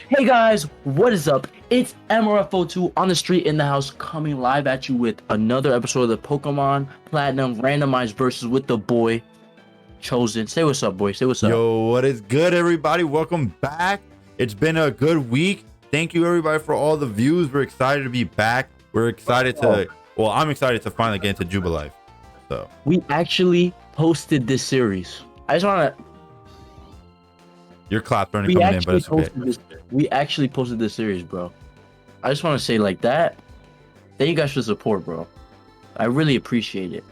Hey guys, what is up? It's MRFO2 on the street in the house coming live at you with another episode of the Pokemon Platinum Randomized Versus with the boy Chosen. Say what's up, boy. Say what's up. Yo, what is good, everybody? Welcome back. It's been a good week. Thank you, everybody, for all the views. We're excited to be back. We're excited I'm excited to finally get into Jubilife. So We actually posted this series. I just want to. your claps aren't We coming in, but actually it's okay. posted this. We actually posted this series, bro. I just want to say like that. Thank you guys for the support, bro. I really appreciate it.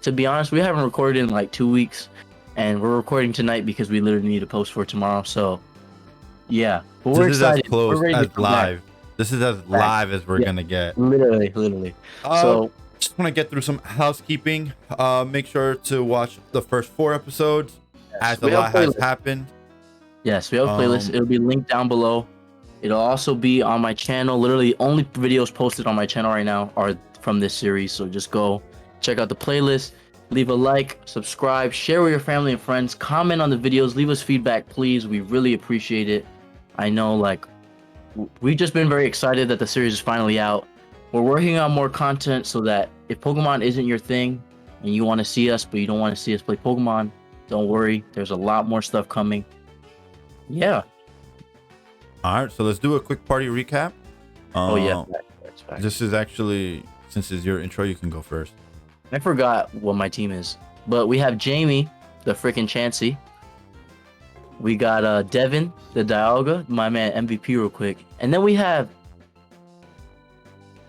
To be honest, we haven't recorded in like 2 weeks, and we're recording tonight because we literally need to post for tomorrow. So, yeah, but we're This is excited. as close we're ready as to come back. live. This is as live as we're Yeah. gonna get. Literally. So, Just want to get through some housekeeping. Make sure to watch the first 4 episodes, as a we have lot a has playlist. happened. Yes, we have a playlist. Um, It'll be linked down below. It'll also be on my channel. Literally, only videos posted on my channel right now are from this series. So just go check out the playlist. Leave a like, subscribe, share with your family and friends. Comment on the videos. Leave us feedback, please. We really appreciate it. I know, like, we've just been very excited that the series is finally out. We're working on more content so that if Pokemon isn't your thing and you want to see us, but you don't want to see us play Pokemon, don't worry. There's a lot more stuff coming. Yeah. all right, so let's do a quick party recap. Oh yeah. Facts. This is actually, since it's your intro, you can go first. I forgot what my team is, but we have Jamie, the freaking Chansey. We got Devin, the Dialga, my man MVP, real quick, and then we have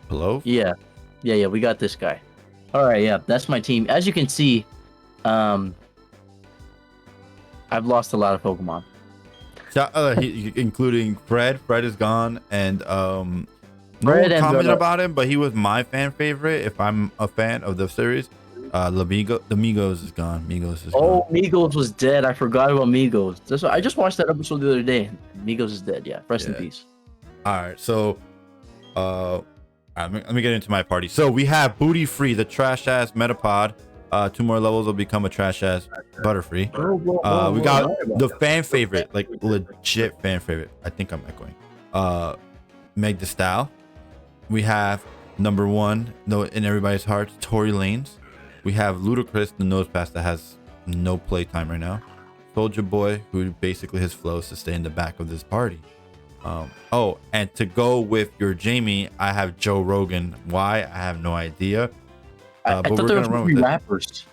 Hello? yeah. We got this guy. All right, yeah, that's my team. As you can see, I've lost a lot of Pokemon. Including Fred. Fred is gone, and no Fred one and, commented about him, but he was my fan favorite. If I'm a fan of the series, the Migos is gone. Migos is Oh, gone. Migos was dead. I forgot about Migos. I just watched that episode the other day. Migos is dead. Yeah, rest in Yeah. peace. All right, so let me get into my party. So we have Booty Free, the trash ass Metapod. 2 more levels will become a trash ass Butterfree. We got the fan favorite, like legit fan favorite. I think I'm echoing. Meg Thee Stallion. We have number 1, no, in everybody's hearts, Tory Lanez. We have Ludacris, the nose pass that has no playtime right now. Soldier Boy, who basically his flow is to stay in the back of this party. And to go with your Jamie, I have Joe Rogan. Why? I have no idea. I But thought we're there gonna was run three with it. rappers.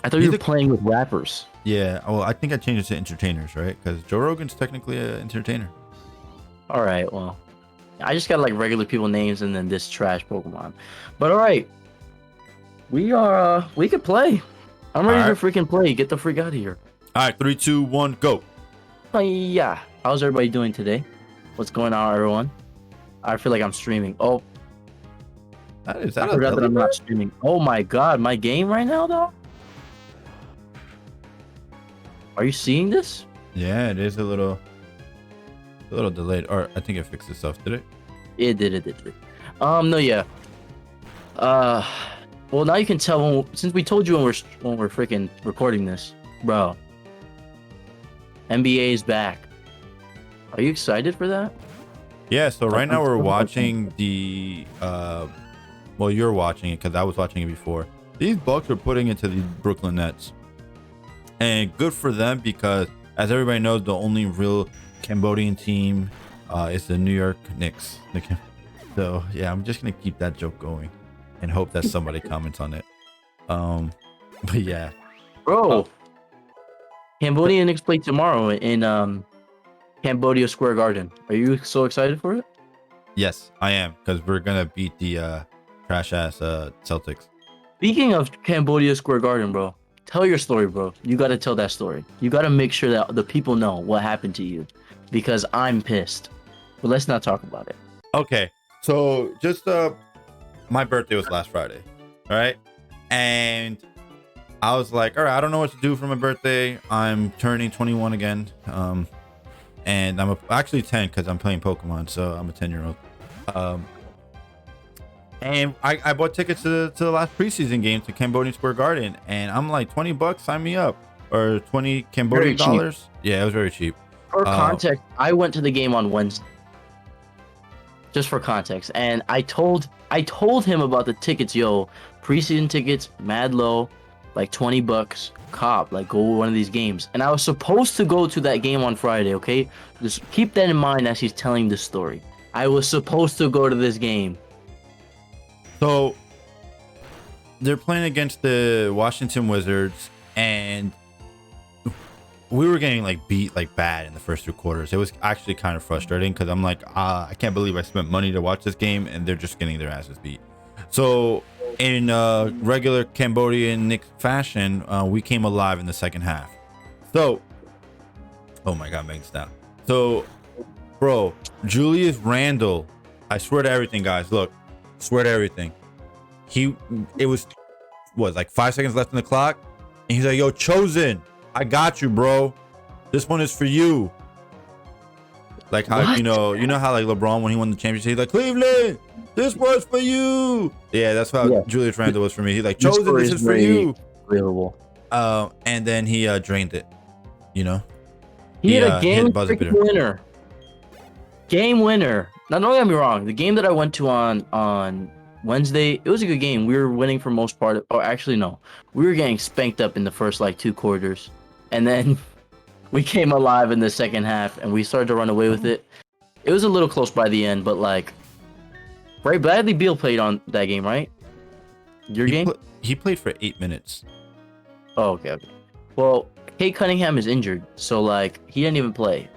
I thought you were playing with rappers. Yeah. Well, I think I changed it to entertainers, right? Because Joe Rogan's technically an entertainer. All right, well, I just got like regular people names and then this trash Pokemon. But all right, we could play. I'm ready All to freaking play. Get the freak out of here. All right, 3, 2, 1, go. Yeah. How's everybody doing today? What's going on, everyone? I feel like I'm streaming. Oh, Is I that forgot that I'm Ellie not bird? streaming. Oh my god, my game right now though? Are you seeing this? Yeah, it is a little delayed. Or I think it fixed itself. Did it? It did. No, yeah. Well, now you can tell since we told you when we're freaking recording this, bro. NBA is back. Are you excited for that? Yeah. So right now we're I'm- watching the. Well, you're watching it because I was watching it before. These Bucks are putting it to the Brooklyn Nets, and good for them because, as everybody knows, the only real Cambodian team is the New York Knicks. So yeah, I'm just gonna keep that joke going, and hope that somebody comments on it. But yeah. Bro, Cambodia Knicks play tomorrow in Cambodia Square Garden. Are you so excited for it? Yes, I am, because we're gonna beat the trash ass Celtics. Speaking of Cambodia Square Garden, bro, tell your story, bro. You got to tell that story. You got to make sure that the people know what happened to you, because I'm pissed. But let's not talk about it. Okay, so just my birthday was last Friday, all right, and I was like, all right, I don't know what to do for my birthday. I'm turning 21 again, and I'm actually 10 because I'm playing Pokemon, so I'm a 10-year-old. And I bought tickets to the last preseason game to Cambodian Square Garden, and I'm like, $20, sign me up, or 20 Cambodian cheap. dollars. Yeah, it was very cheap. For context, I went to the game on Wednesday. Just for context, and I told him about the tickets. Yo, preseason tickets, mad low, like $20. Cop, like go to one of these games. And I was supposed to go to that game on Friday. Okay, just keep that in mind as he's telling this story. I was supposed to go to this game. So they're playing against the Washington Wizards, and we were getting like beat like bad in the first 2 quarters. It was actually kind of frustrating because I'm like, I can't believe I spent money to watch this game and they're just getting their asses beat. So in regular Cambodian Nick fashion, we came alive in the second half. So, oh my God, Megan's down. So, bro, Julius Randle, I swear to everything, guys. Look, swear to everything. It was like 5 seconds left in the clock, and he's like, "Yo, Chosen, I got you, bro. This one is for you." Like how What? you know how like LeBron when he won the championship, he's like, "Cleveland, this was for you." Yeah, that's how Julius Randle was for me. He's like, "Chosen, this is for you." Believable. And then he drained it. You know, He had a game buzzer beater. winner. Game winner. Now, don't get me wrong. The game that I went to on Wednesday, it was a good game. We were winning for most part. Oh, actually, no. We were getting spanked up in the first like 2 quarters, and then we came alive in the second half, and we started to run away with it. It was a little close by the end, but like, right? Bradley Beal played on that game, right? Your game? He played for 8 minutes. Oh, okay. Well, Kate Cunningham is injured, so like he didn't even play.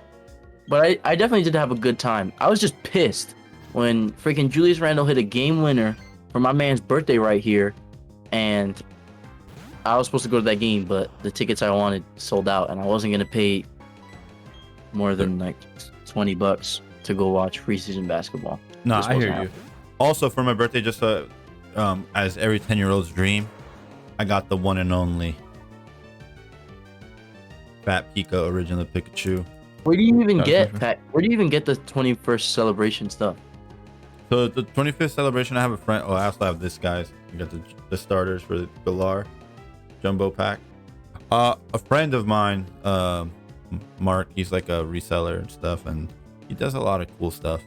But I definitely did have a good time. I was just pissed when freaking Julius Randle hit a game winner for my man's birthday right here, and I was supposed to go to that game, but the tickets I wanted sold out, and I wasn't gonna pay more than like $20 to go watch preseason basketball. No, I hear you. Also, for my birthday, just as every 10-year-old's dream, I got the one and only Fat Pika original Pikachu. Where do you even get Pat? Where do you even get the 21st celebration stuff? So the 25th celebration, I have a friend. Oh, I also have this, guys. You got the starters for the Galar jumbo pack. A friend of mine, Mark, he's like a reseller and stuff, and he does a lot of cool stuff.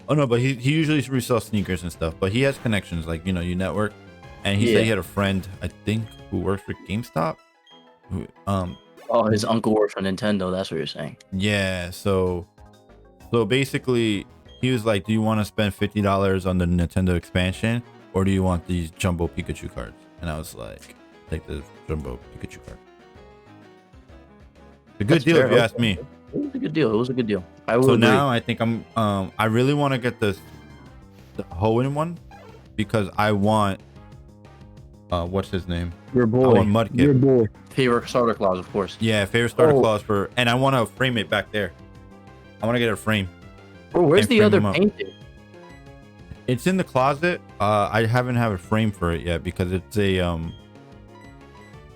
Oh no, but he usually resells sneakers and stuff, but he has connections, like, you know, you network. And he said he had a friend, I think, who works for GameStop. Oh, his uncle works for Nintendo. That's what you're saying. Yeah, so basically he was like, do you want to spend $50 on the Nintendo expansion, or do you want these jumbo Pikachu cards? And I was like, take the jumbo Pikachu card. It's a good deal if you ask me. It was a good deal. It was a good deal. I will So agree. now I think I really want to get the Hoenn one, because I want what's his name? Your boy. I want Mudkip. Your boy. Favorite starter clause, of course. Yeah, favorite starter clause for, and I want to frame it back there. I want to get a frame. Bro, where's And the frame other them up. painting? It's in the closet. I haven't have a frame for it yet because it's a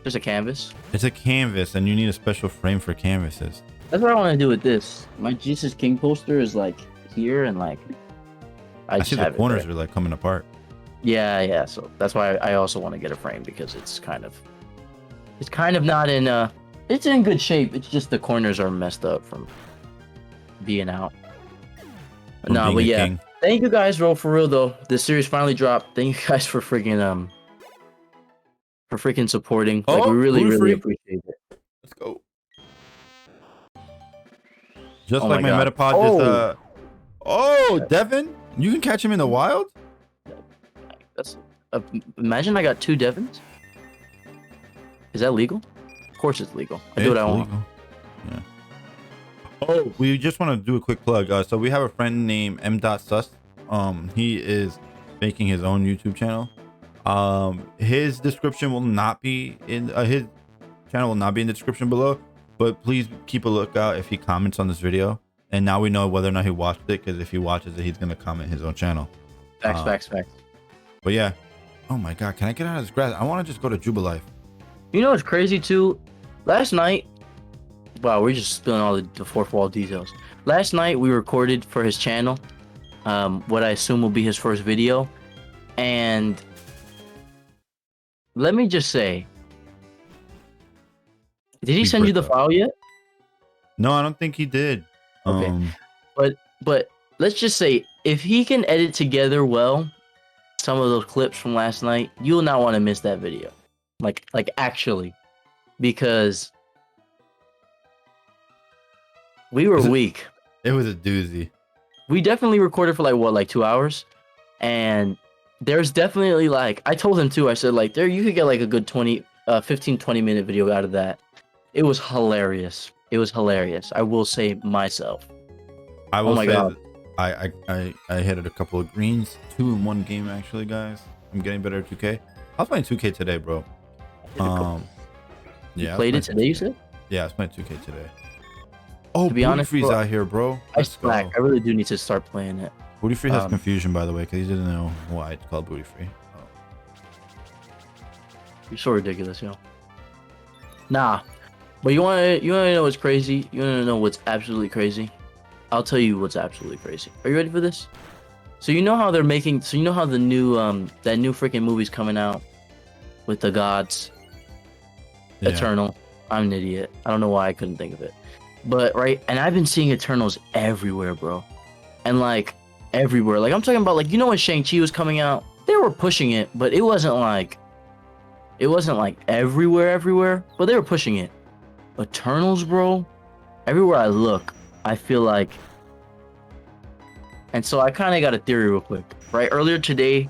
Just a canvas. it's a canvas, and you need a special frame for canvases. That's what I want to do with this. My Jesus King poster is like here, and like I just see the have corners it are like coming apart. Yeah. So that's why I also want to get a frame, because it's kind of not in it's in good shape. It's just the corners are messed up from being out. From No, being but a yeah. king. Thank you guys, bro, for real though. This series finally dropped. Thank you guys for freaking supporting. Like, we really appreciate it. Let's go. Just Oh like my my God. Metapod just Devin, you can catch him in the wild? That's imagine I got 2 Devons. Is that legal? Of course it's legal. I do what I want. Legal. Yeah. Oh, we just want to do a quick plug. So we have a friend named M.Sus. He is making his own YouTube channel. His description will not be in his channel will not be in the description below, but please keep a lookout if he comments on this video. And now we know whether or not he watched it, because if he watches it, he's gonna comment his own channel. Facts. But yeah. Oh my God, can I get out of this grass? I want to just go to Jubilife. You know what's crazy too? Last night, wow, we're just spilling all the fourth wall details. Last night we recorded for his channel, what I assume will be his first video, and let me just say, did he send you the file yet? No, I don't think he did. Okay. But let's just say if he can edit together well some of those clips from last night, you'll not want to miss that video. Like actually, because we were weak. It was a doozy. We definitely recorded for like 2 hours, and there's definitely like I told him too. I said like there you could get like a good 15-20 minute video out of that. It was hilarious. It was hilarious. I will say myself. I will oh my say God. I hit a couple of greens, 2 in 1 game actually, guys. I'm getting better at 2K. I was playing 2K today, bro. Yeah. Played it today, you said? Yeah, I was playing 2K today. Oh, to be honest, Booty Free's out here, bro. Let's go. I really do need to start playing it. Booty Free has confusion, by the way, because he didn't know why it's called Booty Free. Oh. You're so ridiculous, yo. Nah, but you wanna know what's crazy? You wanna know what's absolutely crazy? I'll tell you what's absolutely crazy. Are you ready for this? So you know how they're making? So you know how the new that new freaking movie's coming out with the gods, Yeah. Eternal. I'm an idiot. I don't know why I couldn't think of it. But right, and I've been seeing Eternals everywhere, bro. And like everywhere. Like I'm talking about like you know when Shang-Chi was coming out, they were pushing it, but it wasn't like everywhere, but they were pushing it. Eternals, bro. Everywhere I look, I feel like. And so I kind of got a theory real quick. Right, earlier today,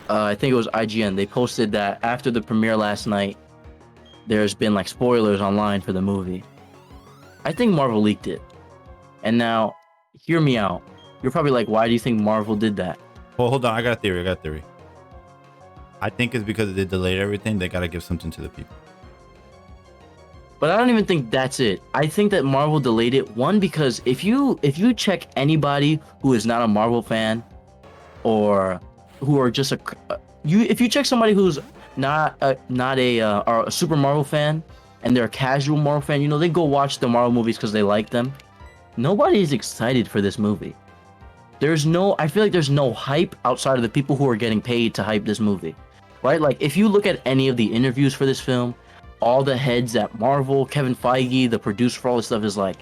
I think it was IGN. They posted that after the premiere last night, there's been like spoilers online for the movie. I think Marvel leaked it. And now, hear me out. You're probably like, why do you think Marvel did that? Well, hold on. I got a theory. I think it's because they delayed everything. They got to give something to the people. But I don't even think that's it. I think that Marvel delayed it. One, because if you check anybody who is not a Marvel fan, or who are just if you check somebody who's not a super Marvel fan, and they're a casual Marvel fan, you know, they go watch the Marvel movies because they like them. Nobody's excited for this movie. I feel like there's no hype outside of the people who are getting paid to hype this movie, right? Like if you look at any of the interviews for this film, all the heads at Marvel, Kevin Feige, the producer for all this stuff is like,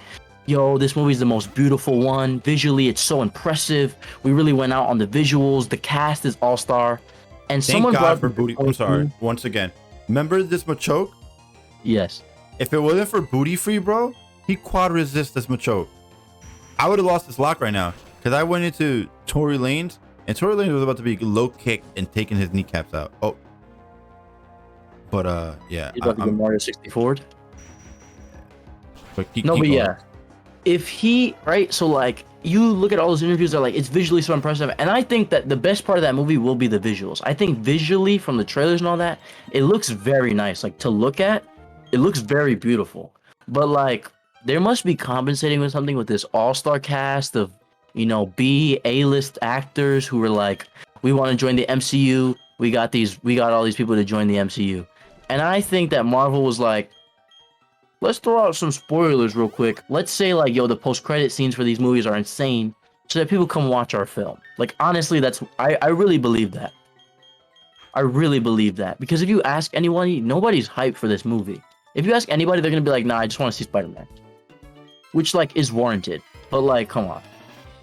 yo, this movie's the most beautiful one. Visually, it's so impressive. We really went out on the visuals. The cast is all-star. And Thank someone God brought for Booty. I'm sorry. Once again, remember this Machoke? Yes. If it wasn't for Booty Free, bro, he quad resist this Machoke. I would have lost this lock right now because I went into Tory Lanez and Tory Lanez was about to be low kicked and taking his kneecaps out. Oh, but yeah. He's about to get Mario 64. But yeah. If he right, so like you look at all those interviews, they're like it's visually so impressive, and I think that the best part of that movie will be the visuals. I think visually from the trailers and all that, it looks very nice. Like to look at, it looks very beautiful. But like there must be compensating with something with this all-star cast of, you know, A-list actors who were like, we want to join the MCU. We got all these people to join the MCU. And I think that Marvel was like, let's throw out some spoilers real quick. Let's say like, yo, the post-credit scenes for these movies are insane so that people come watch our film. Like, honestly, I really believe that. I really believe that. Because if you ask anyone, nobody's hyped for this movie. If you ask anybody, they're going to be like, nah, I just want to see Spider-Man. Which, like, is warranted. But, like, come on.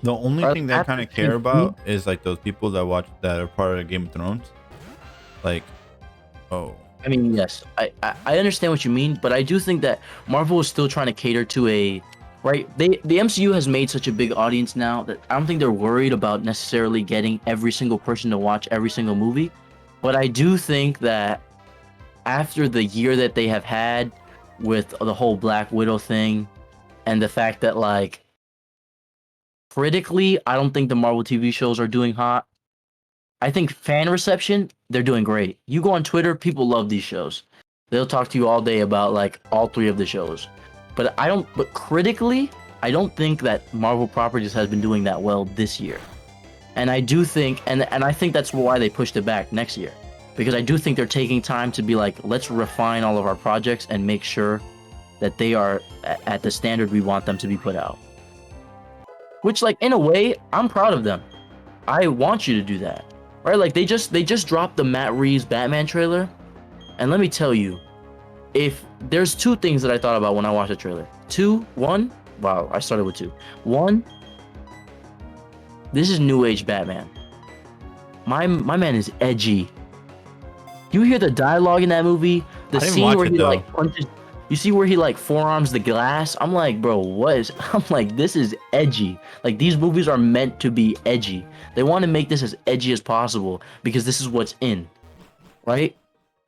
The only thing that I kind of care about is, like, those people that are part of Game of Thrones. Like, oh. I mean, yes, I understand what you mean, but I do think that Marvel is still trying to cater to the MCU has made such a big audience now that I don't think they're worried about necessarily getting every single person to watch every single movie. But I do think that after the year that they have had with the whole Black Widow thing and the fact that, like, critically, I don't think the Marvel TV shows are doing hot. I think fan reception, they're doing great. You go on Twitter, people love these shows. They'll talk to you all day about like all 3 of the shows. But critically, I don't think that Marvel properties has been doing that well this year. And I do think, and I think that's why they pushed it back next year. Because I do think they're taking time to be like, let's refine all of our projects and make sure that they are at the standard we want them to be put out. Which, like, in a way, I'm proud of them. I want you to do that. Right? Like, they just dropped the Matt Reeves Batman trailer. And let me tell you, if there's 2 things that I thought about when I watched the trailer. 2, 1, Wow, I started with two. One, this is new age Batman. My man is edgy. You hear the dialogue in that movie? The I didn't scene watch where it, he though. like punches. You see where he like forearms the glass? I'm like, bro, what is? I'm like, this is edgy. Like these movies are meant to be edgy. They want to make this as edgy as possible because this is what's in, right?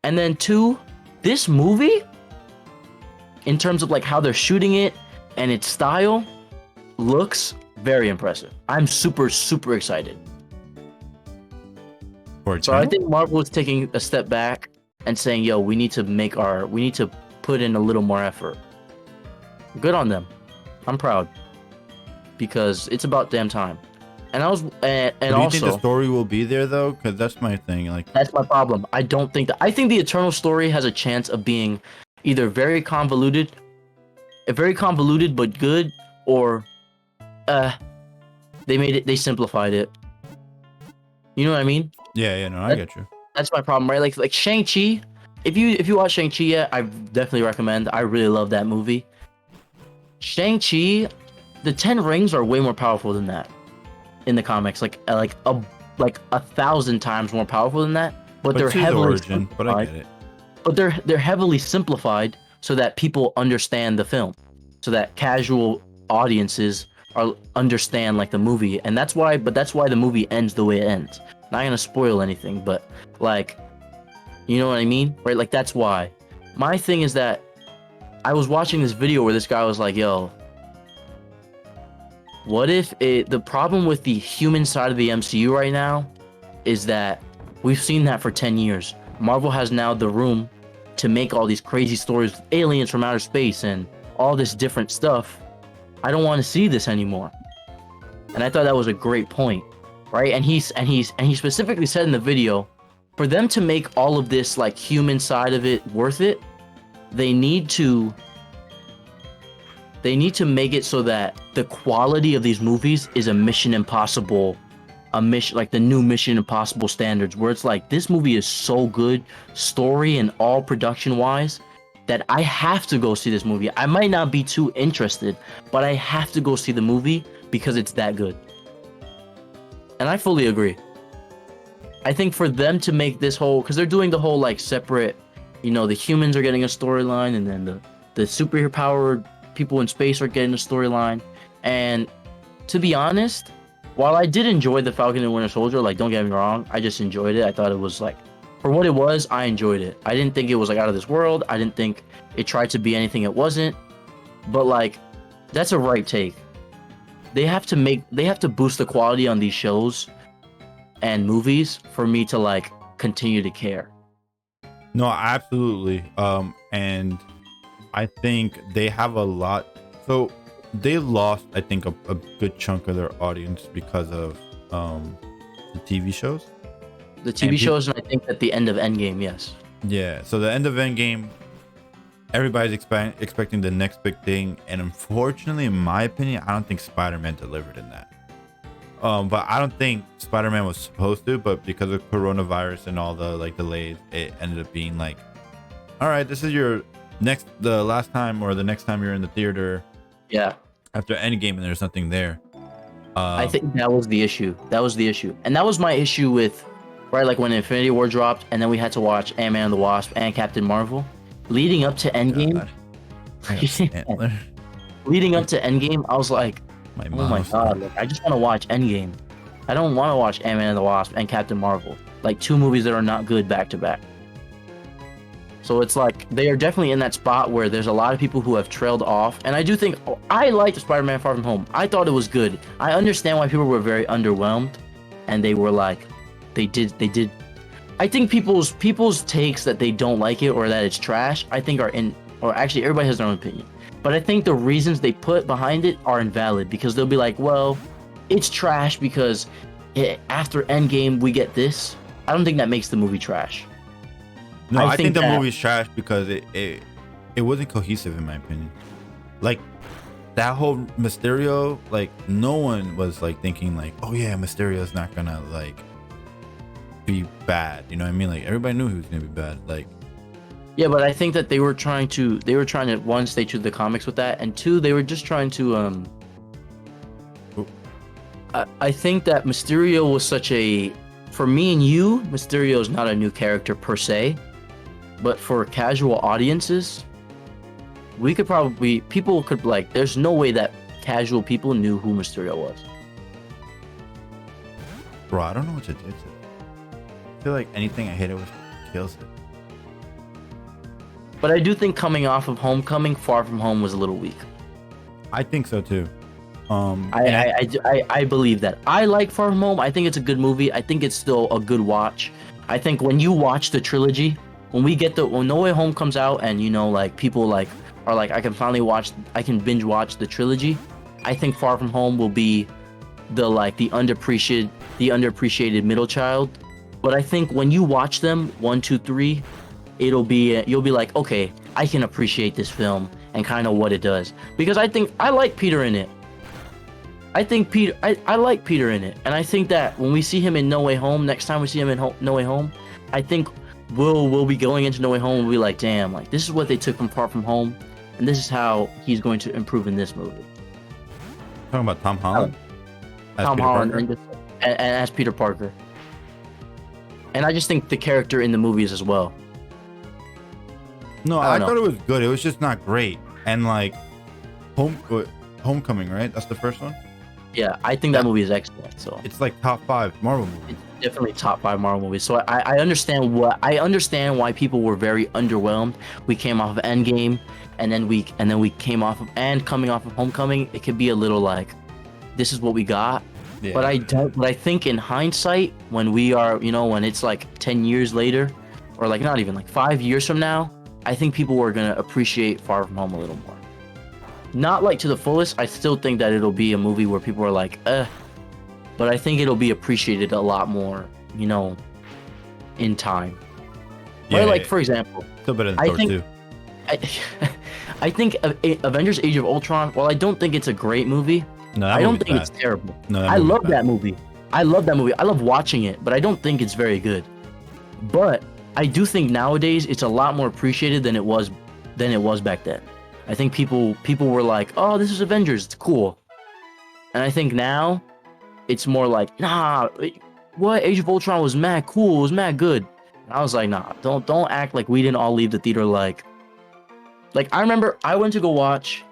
And then two, this movie, in terms of like how they're shooting it and its style, looks very impressive. I'm super excited. So I think Marvel is taking a step back and saying, "Yo, we need to put in a little more effort." Good on them. I'm proud because it's about damn time. And I was and Do you also think the story will be there though? Because that's my thing. Like that's my problem. I don't think that. I think the Eternal story has a chance of being either very convoluted but good, or they simplified it. You know what I mean? yeah, no, I get you. That's my problem, right? Like Shang-Chi. If you watch Shang-Chi yet, I definitely recommend. I really love that movie. Shang-Chi, the Ten Rings are way more powerful than that in the comics. Like 1,000 times more powerful than that. But they're it's his heavily origin, but I get it. But they're heavily simplified so that people understand the film, so that casual audiences understand like the movie, and that's why the movie ends the way it ends. Not gonna spoil anything, but like, you know what I mean, right? Like that's why. My thing is that I was watching this video where this guy was like, "Yo, what if the problem with the human side of the MCU right now is that we've seen that for 10 years. Marvel has now the room to make all these crazy stories with aliens from outer space and all this different stuff. I don't want to see this anymore." And I thought that was a great point, right? And he specifically said in the video, for them to make all of this like human side of it worth it, they need to make it so that the quality of these movies is a Mission Impossible, like the new Mission Impossible standards, where it's like this movie is so good, story and all production wise, that I have to go see this movie. I might not be too interested, but I have to go see the movie because it's that good. And I fully agree. I think for them to make this whole, because they're doing the whole like separate, you know, the humans are getting a storyline, and then the superhero powered people in space are getting a storyline. And to be honest, while I did enjoy the Falcon and Winter Soldier, like don't get me wrong, I just enjoyed it. I thought it was like, for what it was, I enjoyed it. I didn't think it was like out of this world. I didn't think it tried to be anything it wasn't. But like, that's a right take. They have to boost the quality on these shows and movies for me to like continue to care. No, absolutely. And I think they have a lot. So they lost, I think, a good chunk of their audience because of the TV shows. The TV shows, and I think at the end of Endgame, yes. Yeah. So the end of Endgame, everybody's expecting the next big thing, and unfortunately, in my opinion, I don't think Spider-Man delivered in that. But I don't think Spider-Man was supposed to, but because of coronavirus and all the like delays, it ended up being like, all right, this is the last time or the next time you're in the theater. Yeah. After Endgame, and there's nothing there. I think that was the issue. And that was my issue with, right, like when Infinity War dropped, and then we had to watch Ant-Man and the Wasp and Captain Marvel. Leading up to Endgame, I was like, oh my god, like, I just want to watch Endgame. I don't want to watch Ant-Man and the Wasp and Captain Marvel, like two movies that are not good back to back. So it's like they are definitely in that spot where there's a lot of people who have trailed off, and I do think I liked Spider-Man Far From Home. I thought it was good. I understand why people were very underwhelmed, and they were like, they did. I think people's takes that they don't like it or that it's trash, I think or actually everybody has their own opinion. But I think the reasons they put behind it are invalid, because they'll be like, well, it's trash because after Endgame we get this. I don't think that makes the movie trash. No, I think the movie's trash because it wasn't cohesive, in my opinion. Like that whole Mysterio, like no one was like thinking like, oh yeah, Mysterio's not gonna like be bad, you know what I mean? Like everybody knew he was gonna be bad. Like Yeah, but I think that they were trying to one, stay true to the comics with that, and two, they were just trying to I think that Mysterio was such a, for me and you, Mysterio is not a new character per se, but for casual audiences, we could probably, people could like, there's no way that casual people knew who Mysterio was. Bro, I don't know what to do to it. I feel like anything I hit it with kills it. But I do think coming off of Homecoming, Far From Home was a little weak. I think so too. I believe that. I like Far From Home. I think it's a good movie. I think it's still a good watch. I think when you watch the trilogy, when No Way Home comes out, and you know, like people like are like, I can binge watch the trilogy. I think Far From Home will be the underappreciated middle child. But I think when you watch them 1, 2, 3, you'll be like, okay, I can appreciate this film and kind of what it does, because I think I like Peter in it. I like Peter in it, and I think that when we see him in No Way Home, next time we see him in No Way Home, I think we'll be going into No Way Home and we'll be like, damn, like this is what they took from Far From Home, and this is how he's going to improve in this movie. Talking about Tom Holland. Tom Holland and as Peter Parker, and I just think the character in the movies as well. No, I thought it was good. It was just not great. And like, Homecoming, right? That's the first one. Yeah, I think that movie is excellent. So it's like top 5 Marvel movies. It's definitely top 5 Marvel movies. So I understand why people were very underwhelmed. We came off of Endgame, and then we came off of, and coming off of Homecoming, it could be a little like, this is what we got. Yeah. But I think in hindsight, when we are, you know, when it's like 10 years later, or like not even like 5 years from now, I think people were gonna appreciate Far From Home a little more. Not like to the fullest. I still think that it'll be a movie where people are like, but I think it'll be appreciated a lot more, you know, in time. Yeah, like for example, still better than Thor 2. I think Avengers: Age of Ultron, while I don't think it's a great movie, I don't think it's terrible. No, I love that movie. I love that movie. I love watching it, but I don't think it's very good. But I do think nowadays it's a lot more appreciated than it was back then. I think people were like, oh, this is Avengers, it's cool. And I think now it's more like, nah, what? Age of Ultron was mad cool, it was mad good. And I was like, nah, don't act like we didn't all leave the theater like I remember I went to go watch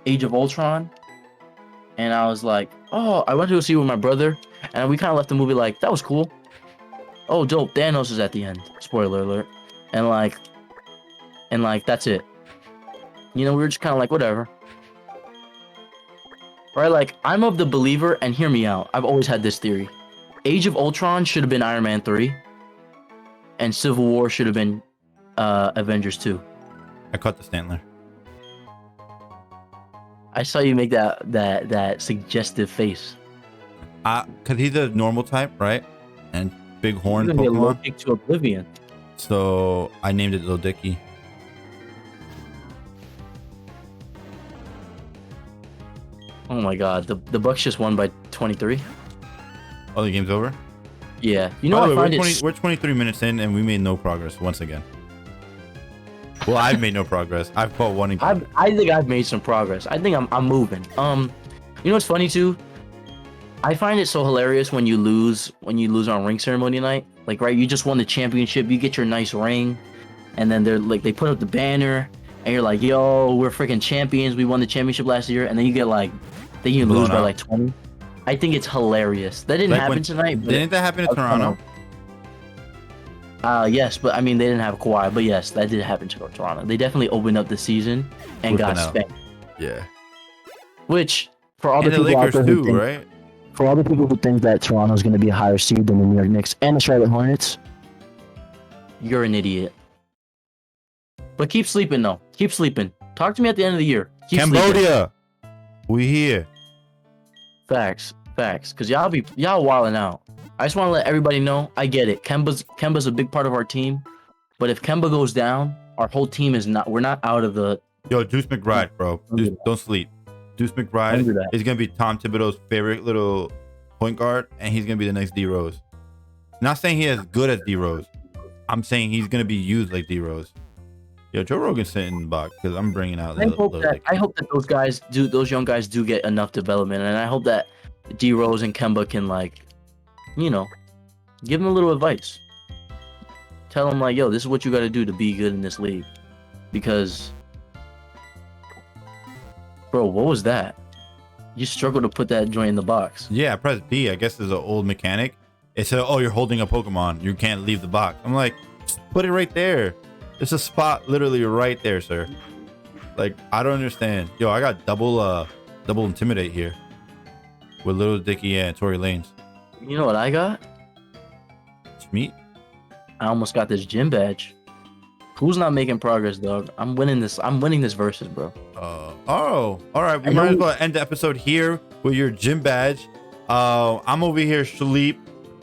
Age of Ultron, and I was like, oh, I went to go see it with my brother, and we kind of left the movie like, that was cool. Oh, dope, Thanos is at the end. Spoiler alert. And like that's it. You know, we were just kind of like, whatever. Right? Like, I'm of the believer, and hear me out. I've always had this theory. Age of Ultron should have been Iron Man 3, and Civil War should have been Avengers 2. I caught the Stantler. I saw you make that suggestive face. Cause he's a normal type, right? And big horn Pokemon. Be allergic to Oblivion. So I named it Lil Dicky. Oh my god, the Bucks just won by 23. Oh, the game's over? Yeah. You know, we're 23 minutes in and we made no progress once again. Well, I've made no progress. I've caught one encounter. I think I've made some progress. I think I'm moving. You know what's funny too? I find it so hilarious when you lose on ring ceremony night. Like, right, you just won the championship, you get your nice ring, and then they're like, they put up the banner, and you're like, yo, we're freaking champions, we won the championship last year, and then you get like, then you lose by like 20. I think it's hilarious. That didn't happen tonight. Didn't that happen in Toronto? Yes, but I mean, they didn't have Kawhi, but yes, that did happen to Toronto. They definitely opened up the season and got spanked. Yeah. Which, for all the people out there who think, right? For all the people who think that Toronto is going to be a higher seed than the New York Knicks and the Charlotte Hornets, you're an idiot. But keep sleeping, though. Keep sleeping. Talk to me at the end of the year. Keep Cambodia, we here. Facts. Because y'all wilding out. I just want to let everybody know, I get it. Kemba's a big part of our team, but if Kemba goes down, our whole team is not. We're not out of the. Yo, Deuce McBride, bro. Don't sleep. Deuce McBride is gonna be Tom Thibodeau's favorite little point guard, and he's gonna be the next D Rose. Not saying he's as good as D Rose. I'm saying he's gonna be used like D Rose. Yo, Joe Rogan's sitting in the box because I'm bringing out I hope little that Dicky. I hope that those young guys do get enough development, and I hope that D Rose and Kemba can like, you know, give them a little advice. Tell them like, yo, this is what you got to do to be good in this league, because, bro, what was that? You struggled to put that joint in the box. Yeah, I pressed B. I guess there's an old mechanic. It said, "Oh, you're holding a Pokemon. You can't leave the box." I'm like, just put it right there. There's a spot literally right there, sir. Like, I don't understand. Yo, I got double intimidate here with Little Dicky and Tory Lanez. You know what I got? Meat. I almost got this gym badge. Who's not making progress, dog? I'm winning this. I'm winning this versus, bro. All right. We might as well end the episode here with your gym badge. I'm over here, sleep.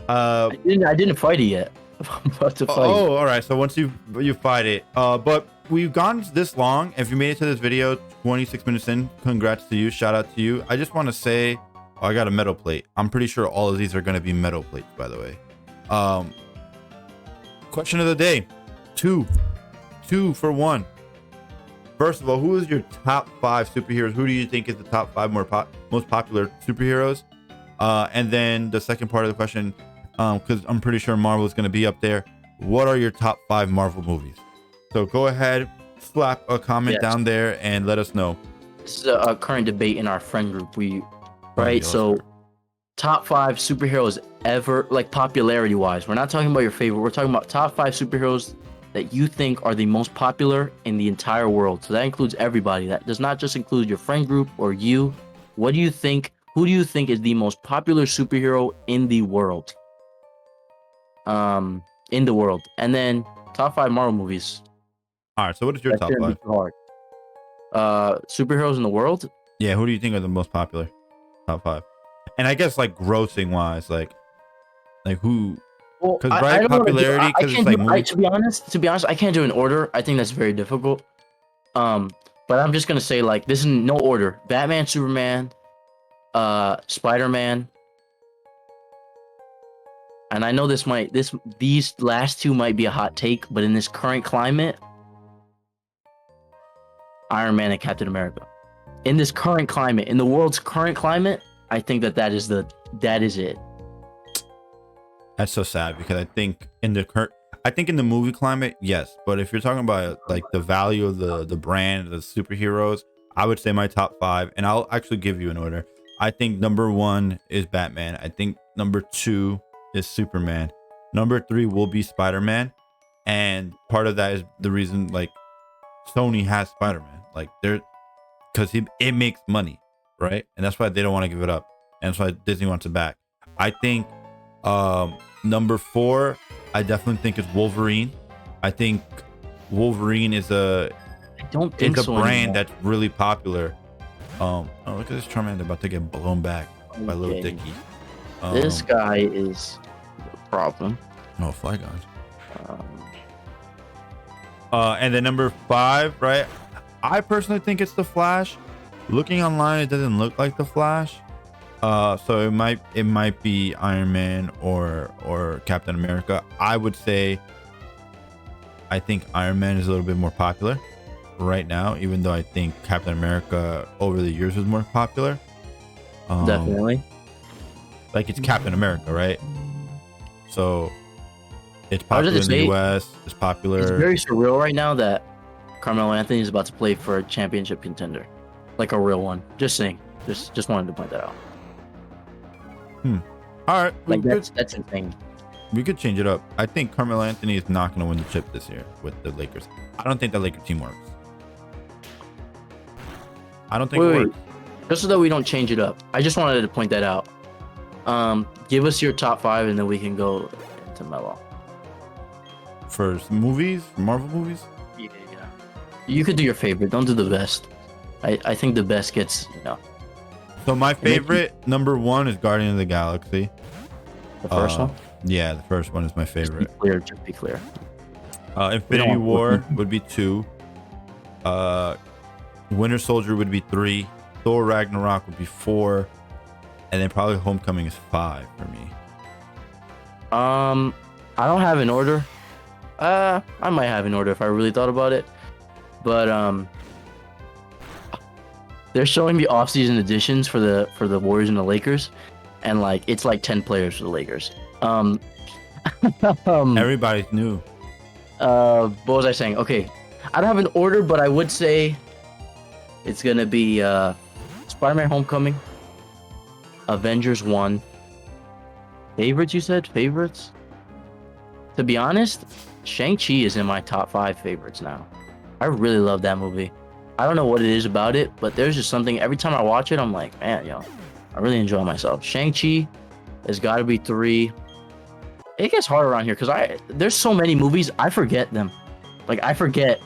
I didn't fight it yet. I'm about to fight. Oh, all right. So once you fight it, but we've gone this long. If you made it to this video, 26 minutes in, congrats to you. Shout out to you. I just want to say, I got a metal plate. I'm pretty sure all of these are going to be metal plates, by the way. Question of the day, two for one. First of all, who is your top 5 superheroes? Who do you think is the top 5 most popular superheroes? And then the second part of the question, because I'm pretty sure Marvel is going to be up there. What are your top 5 Marvel movies? So go ahead, slap a comment down there and let us know. This is a current debate in our friend group. So top 5 superheroes ever, like popularity wise. We're not talking about your favorite. We're talking about top 5 superheroes that you think are the most popular in the entire world. So that includes everybody. That does not just include your friend group or you. What do you think? Who do you think is the most popular superhero in the world? And then top 5 Marvel movies. All right. So what is your top 5? Hard. Superheroes in the world? Yeah. Who do you think are the most popular? Top 5. And I guess like grossing wise, like who? Because popularity. Because it's like to be honest, I can't do an order. I think that's very difficult. But I'm just gonna say like this is no order: Batman, Superman, Spider-Man. And I know these last 2 might be a hot take, but in this current climate, Iron Man and Captain America. In this current climate, in the world's current climate, I think that is it. That's so sad because I think in the movie climate, yes. But if you're talking about like the value of the brand, the superheroes, I would say my top 5, and I'll actually give you an order. I think number 1 is Batman. I think number 2 is Superman. Number 3 will be Spider-Man. And part of that is the reason like Sony has Spider-Man. Like because it makes money, right? And that's why they don't want to give it up. And that's why Disney wants it back. I think number 4, I definitely think is Wolverine. I think Wolverine is a brand that's really popular. Oh, look at this Charmander about to get blown back by Little Dicky. This guy is a problem. No, Flygon. And then number 5, right? I personally think it's the Flash. Looking online, it doesn't look like the Flash. So it might be Iron Man or Captain America. I would say I think Iron Man is a little bit more popular right now, even though I think Captain America over the years was more popular. Definitely. Like it's Captain America, right? So it's popular in the US. It's popular. It's very surreal right now that Carmelo Anthony is about to play for a championship contender, like a real one. Just saying. Just wanted to point that out. All right. Like that's insane. We could change it up. I think Carmelo Anthony is not going to win the chip this year with the Lakers. I don't think the Lakers team works. I don't think it works. Just so that we don't change it up, I just wanted to point that out. Give us your top 5 and then we can go into Melo. For movies? Marvel movies? Yeah. You could do your favorite. Don't do the best. I think the best gets, So my favorite, number 1 is Guardian of the Galaxy. The first one? Yeah, the first one is my favorite. Just be clear. Infinity War would be 2. Winter Soldier would be 3. Thor Ragnarok would be 4. And then probably Homecoming is 5 for me. I don't have an order. I might have an order if I really thought about it. But they're showing the off-season additions for the Warriors and the Lakers, and like it's like 10 players for the Lakers. Everybody's new. What was I saying? Okay, I don't have an order, but I would say it's gonna be Spider-Man: Homecoming, Avengers 1. Favorites, you said? Favorites? To be honest, Shang-Chi is in my top 5 favorites now. I really love that movie. I don't know what it is about it, but there's just something, every time I watch it, I'm like, man, yo, I really enjoy myself. Shang-Chi has got to be 3. It gets hard around here because there's so many movies, I forget them. Like, I forget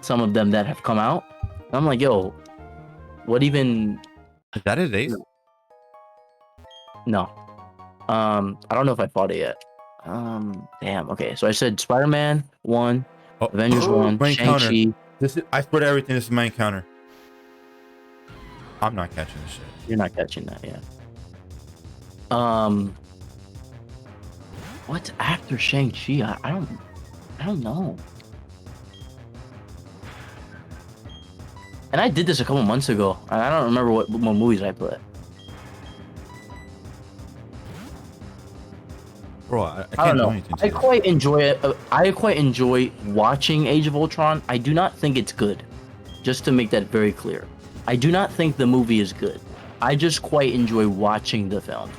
some of them that have come out. I'm like, yo, what even... Is that his ace? No. I don't know if I fought it yet. Damn. Okay, so I said Spider-Man 1, Avengers 1, Shang-Chi. I swear to everything, this is my encounter. I'm not catching this shit. You're not catching that, yeah. What's after Shang-Chi? I don't know. And I did this a couple months ago. I don't remember what movies I put. Bro, I I can't don't do know. anything. I quite enjoy it. I quite enjoy watching Age of Ultron. I do not think it's good. Just to make that very clear. I do not think the movie is good. I just quite enjoy watching the film.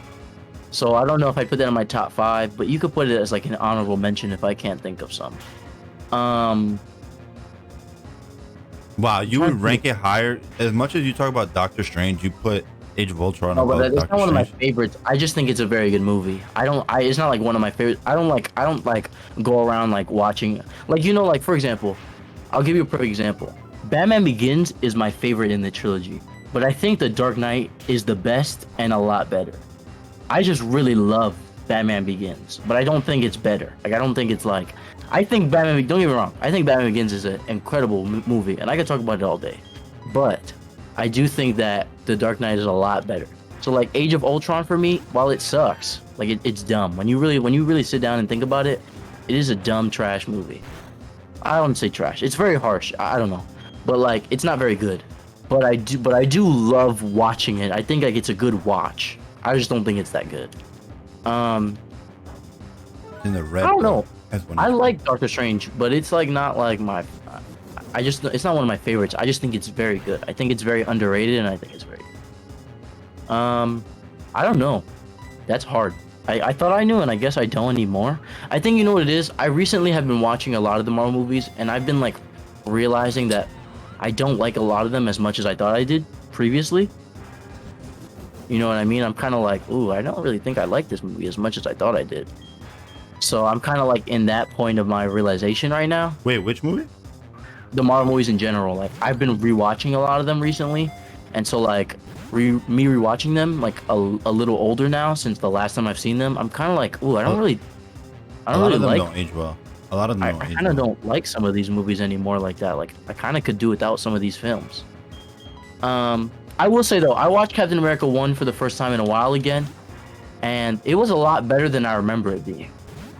So I don't know if I put that in my top 5, but you could put it as like an honorable mention if I can't think of some. Wow, you would rank it higher as much as you talk about Doctor Strange. You put Age of Ultron. No, but it's Doctor not one of my Strange. favorites. I just think it's a very good movie. It's not like one of my favorites. I don't like go around like watching, like, you know, like for example, I'll give you a perfect example. Batman Begins is my favorite in the trilogy, but I think The Dark Knight is the best and a lot better. I just really love Batman Begins, but I don't think it's better. Like, I don't think it's like, I think don't get me wrong, I think Batman Begins is an incredible movie, and I could talk about it all day. But I do think that The Dark Knight is a lot better. So like Age of Ultron for me, while it sucks, like it's dumb. When you really sit down and think about it, it is a dumb trash movie. I don't say trash. It's very harsh. I don't know. But like it's not very good. But I do love watching it. I think like it's a good watch. I just don't think it's that good. In the red. I don't know. I I like Doctor Strange, but it's like not like my. It's not one of my favorites. I just think it's very good. I think it's very underrated, and I think it's very good. I don't know. That's hard. I thought I knew, and I guess I don't anymore. I think you know what it is. I recently have been watching a lot of the Marvel movies, and I've been like realizing that I don't like a lot of them as much as I thought I did previously. You know what I mean? I'm kind of like, ooh, I don't really think I like this movie as much as I thought I did. So I'm kind of like in that point of my realization right now. Wait, which movie? The Marvel movies in general. Like I've been rewatching a lot of them recently, and so like me rewatching them like a little older now since the last time I've seen them. I'm kind of like, ooh, I don't really like. Don't age well. A lot of them don't I age kind of well. don't like some of these movies anymore like that. Like I kind of could do without some of these films. I will say though, I watched Captain America 1 for the first time in a while again, and it was a lot better than I remember it being.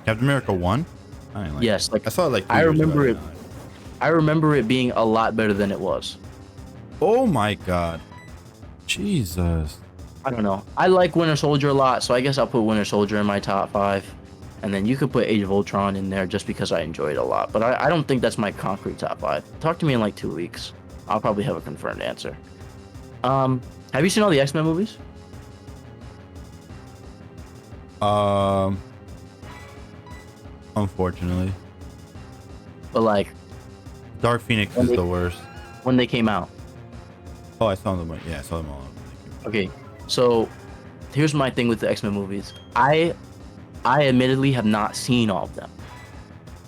Captain America 1? I didn't like Yes, it. like I saw it like 2 I years remember ago. it. I remember it being a lot better than it was. Oh my god. Jesus. I don't know. I like Winter Soldier a lot, so I guess I'll put Winter Soldier in my top 5. And then you could put Age of Ultron in there just because I enjoy it a lot. But I don't think that's my concrete top 5. Talk to me in like 2 weeks. I'll probably have a confirmed answer. Have you seen all the X-Men movies? Unfortunately. But like Dark Phoenix is the worst. when they came out. Oh, I saw them. Yeah, I saw them all. Okay, so here's my thing with the X-Men movies. I admittedly have not seen all of them.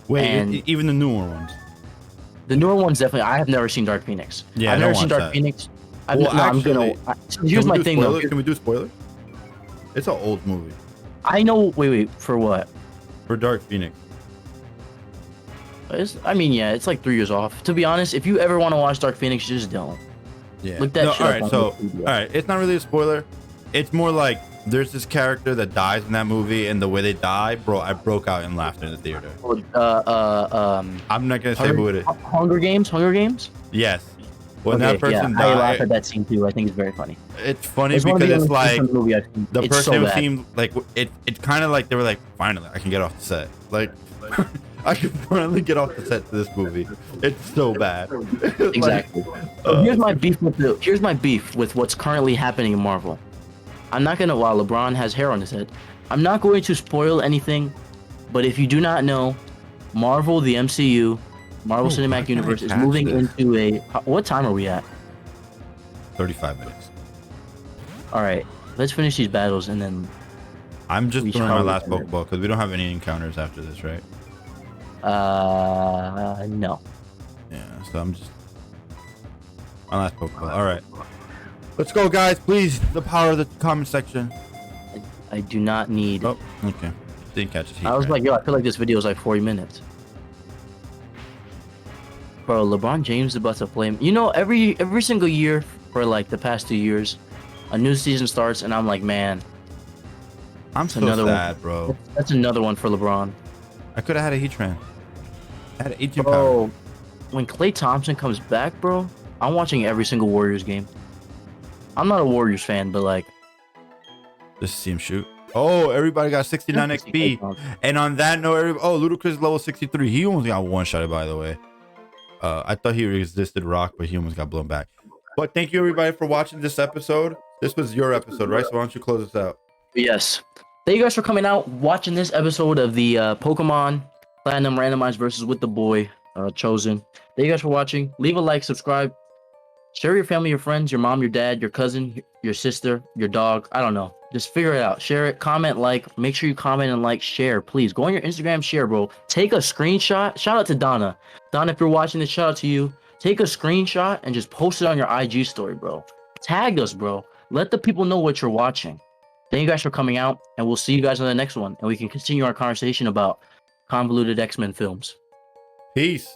Wait, And- even the newer ones. The newer ones definitely. I have never seen Dark Phoenix. Yeah, I've don't never seen watch Dark that. Phoenix. Well, I'm gonna. Here's my thing though. Can we do spoilers? It's an old movie. I know. Wait. For what? For Dark Phoenix. I mean, yeah, it's like 3 years off. To be honest, if you ever want to watch Dark Phoenix, just don't. Yeah. Look that shit all up right, on so Wikipedia. all right, it's not really a spoiler. It's more like there's this character that dies in that movie, and the way they die, bro, I broke out in laughter in the theater. I'm not gonna say who it is. Hunger Games. Yes. When Okay, that person I laugh died, at that scene too. I think it's very funny. it's funny It's one of because the it's only scenes like from the movie I've seen. the It's so person bad. seemed like it kind of like they were like, finally, I can get off the set. Like, I can finally get off the set to this movie. It's so bad. Like, Exactly. Here's my beef with what's currently happening in Marvel. I'm not gonna. While LeBron has hair on his head, I'm not going to spoil anything. But if you do not know, Marvel, the MCU, Marvel Why Cinematic can't I Universe is catch moving this? into a. What time are we at? 35 minutes. All right, let's finish these battles and then. I'm just We throwing shall my last return. Pokeball because we don't have any encounters after this, right? No. Yeah, so I'm just my last Pokeball. All right, let's go, guys. Please, the power of the comment section. I do not need. Oh, okay. Didn't catch his heat. I was right? like, yo, I feel like this video is like 40 minutes. Bro, LeBron James is about to play. You know, every single year for like the past 2 years, a new season starts, and I'm like, man, I'm so another one. sad, bro. that's another one for LeBron. I could have had a Heatran. I had an 18 power. Bro, when Klay Thompson comes back, bro, I'm watching every single Warriors game. I'm not a Warriors fan, but like, Just see him shoot. Oh, everybody got 69 Klay XP. Thompson. And on that note, Ludacris is level 63. He almost got one shot, by the way. I thought he resisted rock, but he almost got blown back. But thank you, everybody, for watching this episode. This was your episode, right? So why don't you close us out? Yes. Thank you guys for coming out, watching this episode of the Pokemon Platinum Randomized versus with the boy Chosen. Thank you guys for watching. Leave a like, subscribe, share with your family, your friends, your mom, your dad, your cousin, your sister, your dog. I don't know. Just figure it out. Share it, comment, like. Make sure you comment and like, share, please. Go on your Instagram, share, bro. Take a screenshot. Shout out to Donna. Donna, if you're watching this, shout out to you. Take a screenshot and just post it on your IG story, bro. Tag us, bro. Let the people know what you're watching. Thank you guys for coming out, and we'll see you guys on the next one. And we can continue our conversation about convoluted X-Men films. Peace.